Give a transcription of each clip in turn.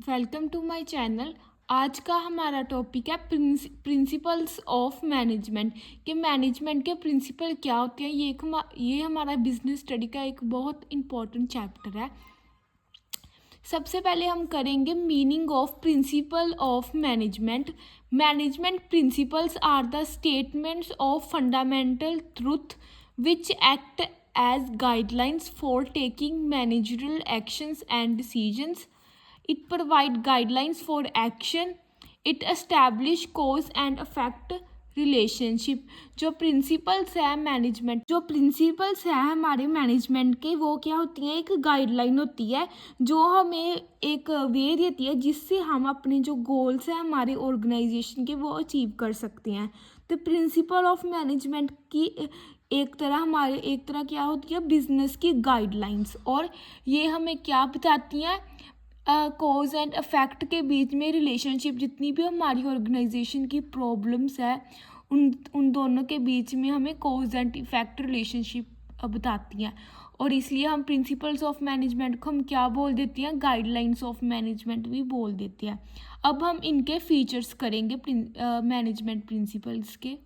Welcome to my channel. आज का हमारा टॉपिक है प्रिंसिपल्स ऑफ मैनेजमेंट कि मैनेजमेंट के प्रिंसिपल क्या होते हैं। ये हमारा बिजनेस स्टडी का एक बहुत इम्पोर्टेंट चैप्टर है। सबसे पहले हम करेंगे meaning of principle of management. Management principles are the statements of fundamental truth which act as guidelines for taking managerial actions and decisions. It provide guidelines for action. It establish cause and effect relationship. जो principles है हमारे management के, वो क्या होती हैं? एक guideline होती है जो हमें एक वे देती है जिससे हम अपने जो गोल्स हैं हमारे ऑर्गेनाइजेशन के, वो अचीव कर सकते हैं. तो प्रिंसिपल ऑफ मैनेजमेंट की एक तरह क्या होती है? बिजनेस की गाइडलाइंस. और ये हमें क्या बताती हैं? कॉज एंड इफेक्ट के बीच में रिलेशनशिप, जितनी भी हमारी ऑर्गेनाइजेशन की प्रॉब्लम्स है उन दोनों के बीच में हमें कॉज एंड इफेक्ट रिलेशनशिप बताती हैं. और इसलिए हम प्रिंसिपल्स ऑफ मैनेजमेंट को हम क्या बोल देते हैं? गाइडलाइंस ऑफ मैनेजमेंट भी बोल देते हैं. अब हम इनके फीचर्स करेंगे मैनेजमेंट प्रिंसिपल्स के.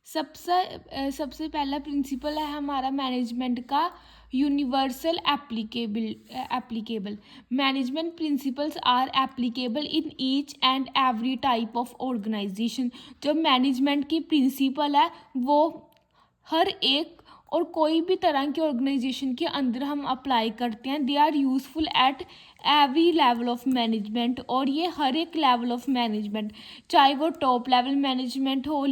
सबसे पहला प्रिंसिपल है हमारा मैनेजमेंट का universal applicable. Management principles are applicable in each and every type of organization. जो मैनेजमेंट की प्रिंसिपल है वो हर एक और कोई भी तरह की ऑर्गेनाइजेशन के अंदर हम अप्लाई करते हैं. They are useful at every level of management. और ये हर एक लेवल ऑफ मैनेजमेंट, चाहे वो टॉप लेवल मैनेजमेंट हो,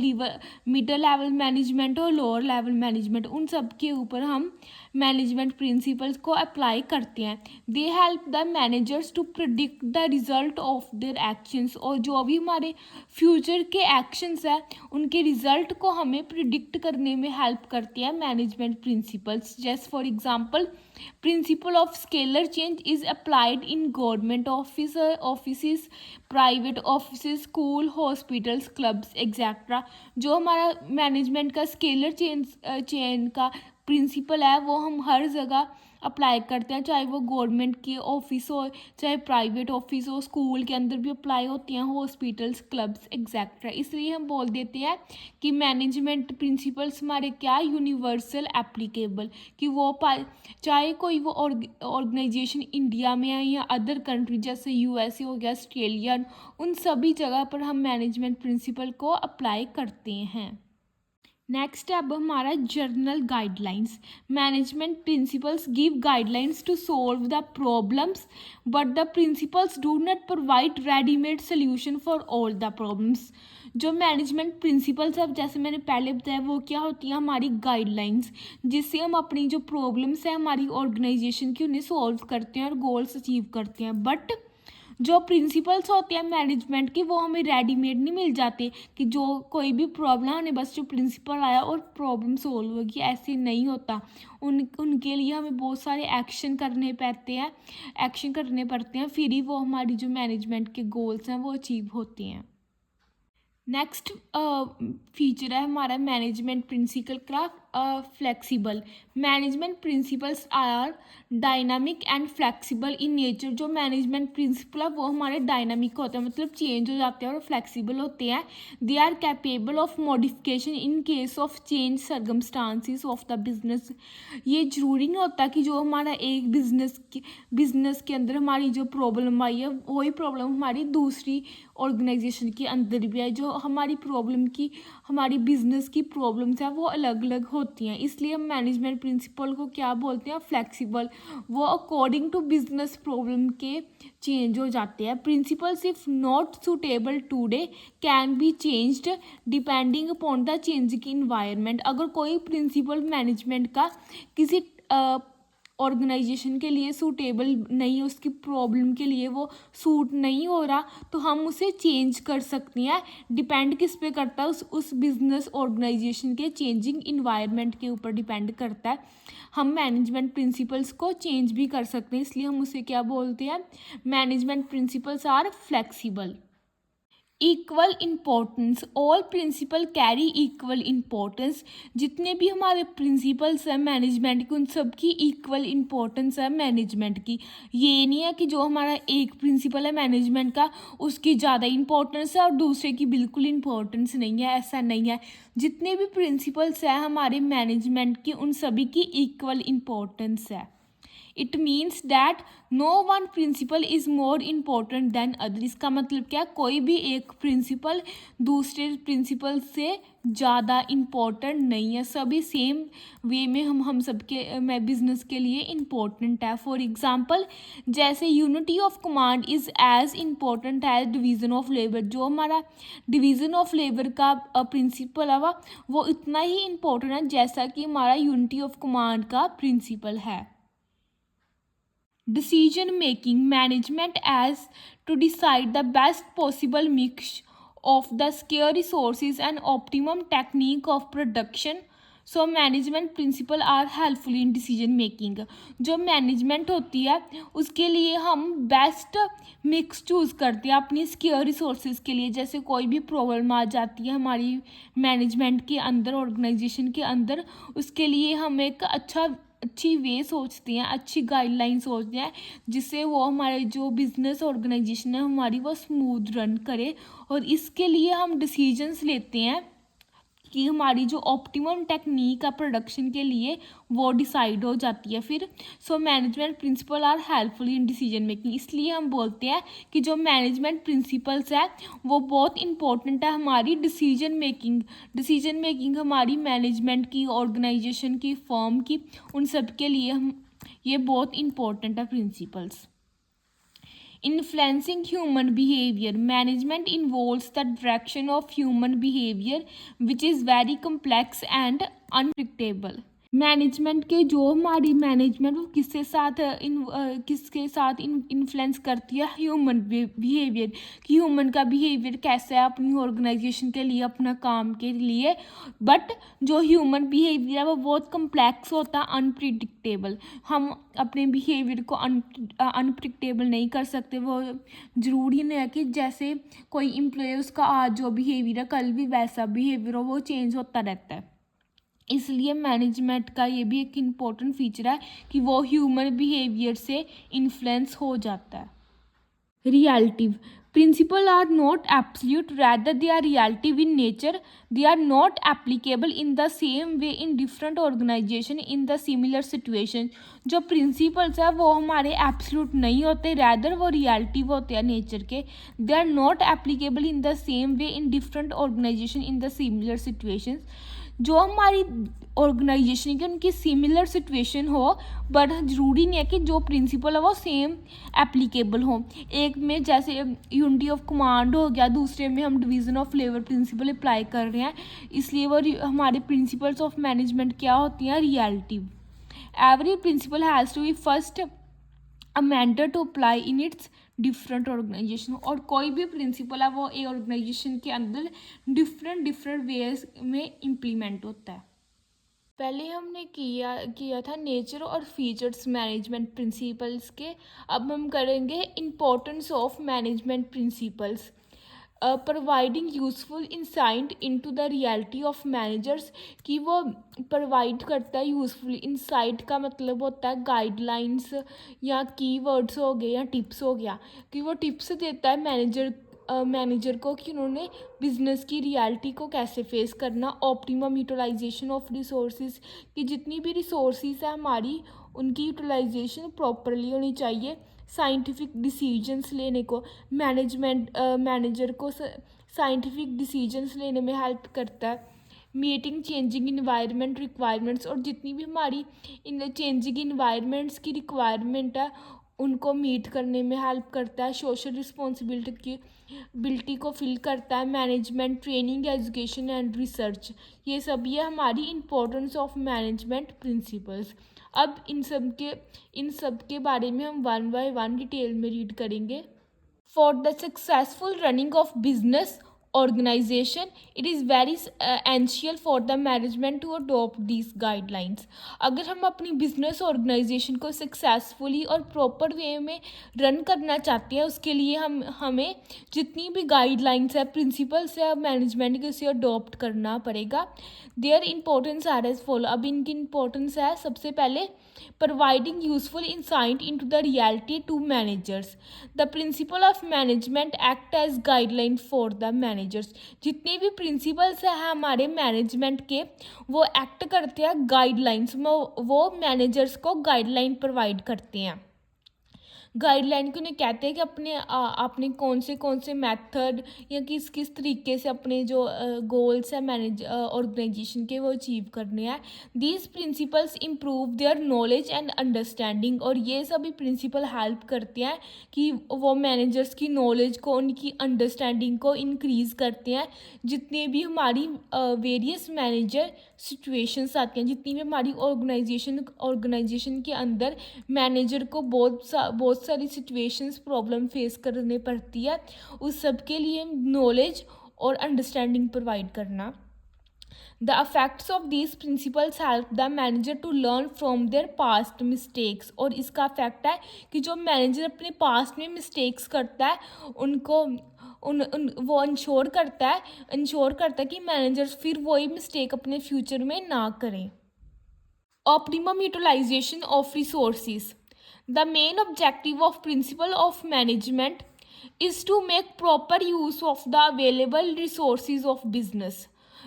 मिडल लेवल मैनेजमेंट हो, लोअर लेवल मैनेजमेंट, उन सब के ऊपर हम मैनेजमेंट प्रिंसिपल्स को अप्लाई करते हैं. They help the managers to predict the result of their actions. और जो भी हमारे फ्यूचर के एक्शंस हैं उनके रिजल्ट को हमें प्रिडिक्ट करने में हेल्प करते हैं मैनेजमेंट प्रिंसिपल्स. जैसे for example, principle of scalar change is applied in government office, private office, school, hospitals, clubs etcetera. जो हमारा मैनेजमेंट का स्केलर चेंज का प्रिंसिपल है वो हम हर जगह अप्लाई करते हैं, चाहे वो गवर्नमेंट की ऑफिस हो, चाहे प्राइवेट ऑफिस हो, स्कूल के अंदर भी अप्लाई होती हैं, हॉस्पिटल्स, क्लब्स एक्सेट्रा. इसलिए हम बोल देते हैं कि मैनेजमेंट प्रिंसिपल्स हमारे क्या? Universal applicable. कि वो चाहे कोई वो ऑर्गेनाइजेशन इंडिया में है या अदर कंट्री जैसे यूएसए हो गया, ऑस्ट्रेलिया, उन सभी जगह पर हम मैनेजमेंट प्रिंसिपल को अप्लाई करते हैं. नेक्स्ट अब हमारा general guidelines. Management principles give guidelines to solve the problems but the principles do not provide readymade solution for all the problems. जो मैनेजमेंट प्रिंसिपल्स, अब जैसे मैंने पहले बताया, वो क्या होती है? हमारी गाइडलाइंस, जिससे हम अपनी जो प्रॉब्लम्स हैं हमारी ऑर्गेनाइजेशन की उन्हें सॉल्व करते हैं और गोल्स अचीव करते हैं. बट जो प्रिंसिपल्स होते हैं मैनेजमेंट की, वो हमें रेडीमेड नहीं मिल जाते कि जो कोई भी प्रॉब्लम है बस जो प्रिंसिपल आया और प्रॉब्लम सॉल्व होगी. ऐसे नहीं होता. उनके लिए हमें बहुत सारे एक्शन करने पड़ते हैं, फिर ही वो हमारी जो मैनेजमेंट के गोल्स हैं वो अचीव होते हैं. नेक्स्ट फीचर है हमारा मैनेजमेंट प्रिंसिपल का flexible. Management principles are dynamic and flexible in nature. जो मैनेजमेंट प्रिंसिपल है वो हमारे डायनामिक होते हैं, मतलब चेंज हो जाते हैं, और फ्लेक्सिबल होते हैं. They are capable of modification in case of change circumstances of the business. ये ज़रूरी नहीं होता कि जो हमारा एक बिजनेस के अंदर हमारी जो प्रॉब्लम आई है वही प्रॉब्लम हमारी दूसरी ऑर्गेनाइजेशन के अंदर भी है. जो हमारी बिजनेस की प्रॉब्लम्स हैं वो अलग अलग होती हैं. इसलिए हम मैनेजमेंट प्रिंसिपल को क्या बोलते हैं? फ्लेक्सिबल. वो अकॉर्डिंग टू बिजनेस प्रॉब्लम के चेंज हो जाते हैं. Principles if not suitable today can be changed depending upon the changing environment. अगर कोई प्रिंसिपल मैनेजमेंट का किसी ऑर्गेनाइजेशन के लिए सूटेबल नहीं, उसकी प्रॉब्लम के लिए वो सूट नहीं हो रहा, तो हम उसे चेंज कर सकते हैं. डिपेंड किस पे करता है? उस बिजनेस ऑर्गेनाइजेशन के चेंजिंग इन्वायरमेंट के ऊपर डिपेंड करता है. हम मैनेजमेंट प्रिंसिपल्स को चेंज भी कर सकते हैं, इसलिए हम उसे क्या बोलते हैं? Management principles are flexible. Equal importance, all principle carry equal importance. जितने भी हमारे प्रिंसिपल्स हैं मैनेजमेंट के, उन सब की इक्वल इम्पोर्टेंस है मैनेजमेंट की। ये नहीं है कि जो हमारा एक प्रिंसिपल है मैनेजमेंट का उसकी ज़्यादा इम्पोर्टेंस है और दूसरे की बिल्कुल इम्पोर्टेंस नहीं है, ऐसा नहीं है। जितने भी प्रिंसिपल्स हैं हमारे मैनेजमेंट की उन सभी की इक्वल इम्पोर्टेंस है। It means that no one principle is more important than other. इसका मतलब क्या, कोई भी एक प्रिंसिपल दूसरे प्रिंसिपल से ज़्यादा इम्पोर्टेंट नहीं है, सभी सेम वे में हम सबके में बिजनेस के लिए इम्पोर्टेंट है। फॉर एग्जांपल, जैसे unity of command is as important as division of labour. जो हमारा डिवीज़न ऑफ लेबर का प्रिंसिपल है वो इतना ही इम्पोर्टेंट है जैसा कि हमारा यूनिटी ऑफ कमांड का प्रिंसिपल है। Decision making management as to decide the best possible mix of the scarce resources and optimum technique of production. So management principle are helpful in decision making. जो management होती है उसके लिए हम best mix choose करते हैं अपनी square resources के लिए। जैसे कोई भी प्रॉब्लम आ जाती है हमारी मैनेजमेंट के अंदर, ऑर्गेनाइजेशन के अंदर, उसके लिए हम एक अच्छी वे सोचते हैं, अच्छी गाइडलाइन सोचते हैं जिससे वो हमारे जो बिज़नेस ऑर्गेनाइजेशन है हमारी वो स्मूथ रन करे। और इसके लिए हम डिसीजंस लेते हैं कि हमारी जो ऑप्टिमम टेक्निक है प्रोडक्शन के लिए वो डिसाइड हो जाती है फिर। So management principle are helpful in decision making. इसलिए हम बोलते हैं कि जो मैनेजमेंट प्रिंसिपल्स है वो बहुत इंपॉर्टेंट है हमारी डिसीजन मेकिंग हमारी मैनेजमेंट की, ऑर्गेनाइजेशन की, फर्म की, उन सब के लिए हम ये बहुत इंपॉर्टेंट है principles. Influencing human behavior. Management involves the direction of human behavior, which is very complex and unpredictable. Management के जो हमारी मैनेजमेंट वो किसके साथ इन्फ्लुएंस करती है, ह्यूमन बिहेवियर कि ह्यूमन का बिहेवियर कैसा है अपनी ऑर्गेनाइजेशन के लिए, अपना काम के लिए। बट जो ह्यूमन बिहेवियर है वो बहुत कम्प्लेक्स होता है, अनप्रिडिक्टेबल। हम अपने बिहेवियर को अनप्रिडिक्टेबल नहीं कर सकते। वो ज़रूरी नहीं है कि जैसे कोई एम्प्लॉय उसका आज जो बिहेवियर है कल भी वैसा बिहेवियर हो, वो चेंज होता रहता है। इसलिए मैनेजमेंट का ये भी एक इम्पोर्टेंट फीचर है कि वो ह्यूमन बिहेवियर से इन्फ्लुएंस हो जाता है। रियलिटिव principles are not absolute, rather they are relative in nature. They are not applicable in the same way in different organization in the similar situation. जो principles है वो हमारे absolute नहीं होते, rather वो relative होते हैं nature के। They are not applicable in the same way in different organization in the similar situations. जो हमारी ऑर्गेनाइजेशन की उनकी सिमिलर सिचुएशन हो, बट ज़रूरी नहीं है कि जो प्रिंसिपल है वो सेम एप्लीकेबल हो। एक में जैसे यूनिटी ऑफ कमांड हो गया, दूसरे में हम division of labour principal apply कर रहे हैं, इसलिए वो हमारे प्रिंसिपल्स ऑफ मैनेजमेंट क्या होती हैं, relative. Every principle has to be first amended to apply in its different organisation. और कोई भी प्रिंसिपल है वो एक ऑर्गेनाइजेशन के अंदर डिफरेंट वेज में इम्प्लीमेंट होता है। पहले हमने किया था नेचर और फीचर्स मैनेजमेंट प्रिंसिपल्स के। अब हम करेंगे importance of management principles. Providing useful insight into the reality of managers, कि वो प्रोवाइड करता है यूज़फुल इंसाइट का मतलब होता है गाइडलाइंस या कीवर्ड्स हो गए या टिप्स हो गया, कि वो टिप्स देता है मैनेजर को कि उन्होंने बिज़नेस की रियलिटी को कैसे फेस करना। ऑप्टिमम यूटिलाइजेशन ऑफ रिसोर्सेज, कि जितनी भी रिसोर्सेज है हमारी उनकी यूटिलाइजेशन प्रॉपरली होनी चाहिए। साइंटिफिक डिसीजंस लेने को मैनेजर को साइंटिफिक डिसीजंस लेने में हेल्प करता है। मीटिंग चेंजिंग इन्वायरमेंट रिक्वायरमेंट्स, और जितनी भी हमारी इन चेंजिंग इन्वायरमेंट्स की रिक्वायरमेंट है उनको मीट करने में हेल्प करता है। सोशल रिस्पॉन्सिबिलिटी को फिल करता है। Management training, education and research, ये सब ये हमारी इम्पोर्टेंस ऑफ मैनेजमेंट प्रिंसिपल्स। अब इन सब के बारे में हम 1 by 1 डिटेल में रीड करेंगे। For the successful running of business, organization, it is very essential for the management to adopt these guidelines. अगर हम अपनी बिजनेस ऑर्गेनाइजेशन को सक्सेसफुली और प्रॉपर वे में रन करना चाहते हैं, उसके लिए हमें जितनी भी गाइडलाइंस है, प्रिंसिपल्स है मैनेजमेंट के, उसे अडॉप्ट करना पड़ेगा. Their importance are as follow. अब इनकी इंपॉर्टेंस है, सबसे पहले providing useful insight into the reality to managers. The principle of management act as guideline for the managers. जितने भी प्रिंसिपल्स हैं हमारे मैनेजमेंट के, वो एक्ट करते हैं गाइडलाइंस में, वो मैनेजर्स को गाइडलाइन प्रोवाइड करते हैं. गाइडलाइन को उन्हें कहते हैं कि आपने कौन से मेथड या किस किस तरीके से अपने जो गोल्स है ऑर्गेनाइजेशन के, वो अचीव करने हैं. These principles improve their knowledge and understanding. और ये सभी प्रिंसिपल हेल्प करते हैं कि वो मैनेजर्स की नॉलेज को, उनकी अंडरस्टैंडिंग को इंक्रीज़ करते हैं. जितने भी हमारी वेरियस मैनेजर सिचुएशंस आती हैं, जितनी भी हमारी ऑर्गेनाइजेशन के अंदर मैनेजर को बहुत सारी सिचुएशंस प्रॉब्लम फेस करने पड़ती है, उस सब के लिए नॉलेज और अंडरस्टैंडिंग प्रोवाइड करना. The effects of these principles help the manager to learn from their past mistakes. और इसका इफेक्ट है कि जो मैनेजर अपने पास्ट में मिस्टेक्स करता है, उनको वो इंश्योर करता है कि मैनेजर्स फिर वही मिस्टेक अपने फ्यूचर में ना करें. Optimum utilisation of resources. The main objective of principle of management is to make proper use of the available resources of business.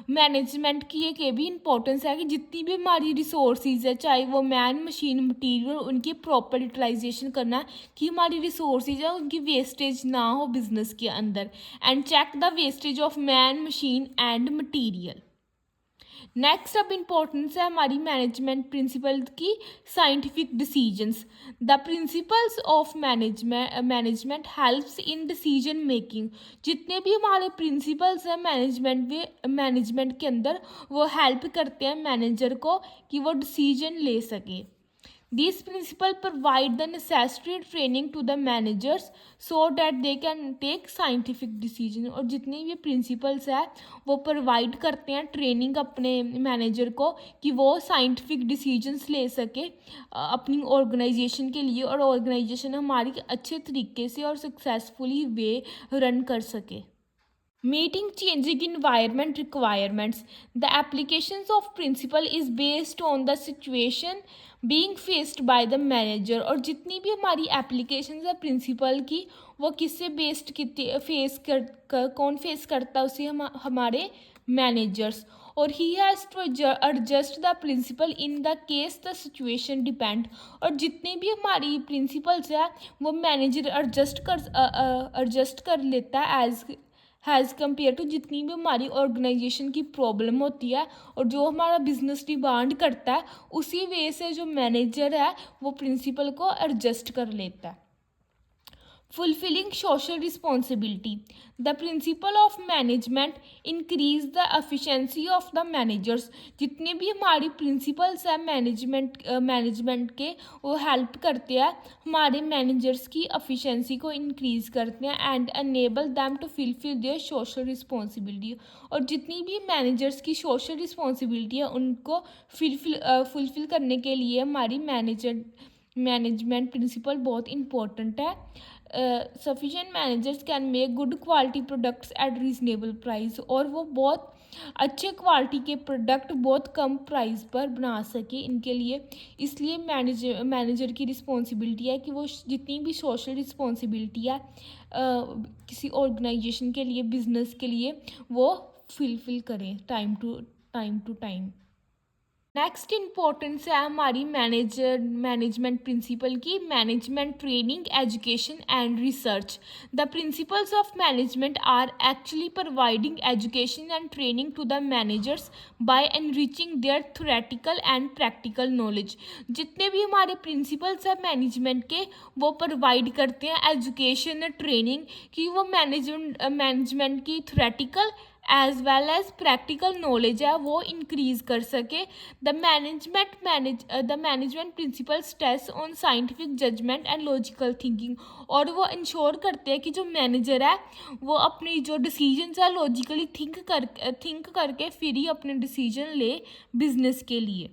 Management की एक ये भी इम्पोर्टेंस है कि जितनी भी हमारी रिसोर्सेज है, चाहे वो मैन, मशीन, मटीरियल, उनकी प्रॉपर यूटिलाइजेशन करना, कि हमारी रिसोर्सेज है उनकी वेस्टेज ना हो बिजनेस के अंदर. And check the wastage of man, machine and material. Next अब इम्पोर्टेंस है हमारी मैनेजमेंट प्रिंसिपल की, scientific decisions. The principles of management helps in decision making. जितने भी हमारे प्रिंसिपल्स हैं मैनेजमेंट के अंदर, वो हेल्प करते हैं मैनेजर को कि वो डिसीजन ले सके. These principles provide the necessary training to the managers so that they can take scientific decision. और जितने भी प्रिंसिपल्स है वो प्रोवाइड करते हैं ट्रेनिंग अपने मैनेजर को कि वो साइंटिफिक डिसीजंस ले सके अपनी ऑर्गेनाइजेशन के लिए, और ऑर्गेनाइजेशन हमारी अच्छे तरीके से और सक्सेसफुली वे रन कर सके. Meeting changing environment requirements. The applications of principle is based on the situation being faced by the manager. और जितनी भी हमारी एप्लीकेशंस है प्रिंसिपल की, वो किससे बेस्ड कौन फेस करता है उसे, हमारे मैनेजर्स. और he has to adjust the principle in the case the situation depend. और जितनी भी हमारी प्रिंसिपल्स है वो मैनेजर एडजस्ट कर लेता है हैज़ कम्पेयर टू जितनी भी हमारी ऑर्गेनाइजेशन की प्रॉब्लम होती है और जो हमारा बिजनेस डिमांड करता है, उसी वे से जो मैनेजर है वो प्रिंसिपल को एडजस्ट कर लेता है. Fulfilling social responsibility. The principle of management increase the efficiency of the managers. जितने भी हमारी प्रिंसिपल्स हैं मैनेजमेंट के, वो हेल्प करते हैं हमारे मैनेजर्स की एफिशिएंसी को इंक्रीज करते हैं and enable them to fulfil their social responsibility. और जितनी भी मैनेजर्स की सोशल रिस्पॉन्सिबिलिटी है उनको फुलफिल करने के लिए हमारी मैनेजमेंट प्रिंसिपल बहुत इंपॉर्टेंट है. Sufficient managers can make good quality products at reasonable price. और वो बहुत अच्छे क्वालिटी के प्रोडक्ट बहुत कम प्राइस पर बना सके इनके लिए. इसलिए मैनेजर की रिस्पॉन्सिबिलिटी है कि वो जितनी भी सोशल रिस्पॉन्सिबिलिटी है किसी ऑर्गेनाइजेशन के लिए, बिजनेस के लिए, वो फुलफिल करें time to time. Next importance है हमारी मैनेजमेंट प्रिंसिपल की, management training, education and research. The principles of management are actually providing education and training to the managers by enriching their theoretical and practical knowledge. जितने भी हमारे principles हैं management के, वो provide करते हैं एजुकेशन, ट्रेनिंग, कि वो मैनेजमेंट की theoretical as well as practical knowledge है वो इंक्रीज कर सके। The management principle stress on scientific judgement and logical thinking, और वो इंश्योर करते हैं कि जो मैनेजर है वो अपनी जो डिसीजंस है लॉजिकली थिंक करके फिर ही अपने डिसीजन ले बिजनेस के लिए।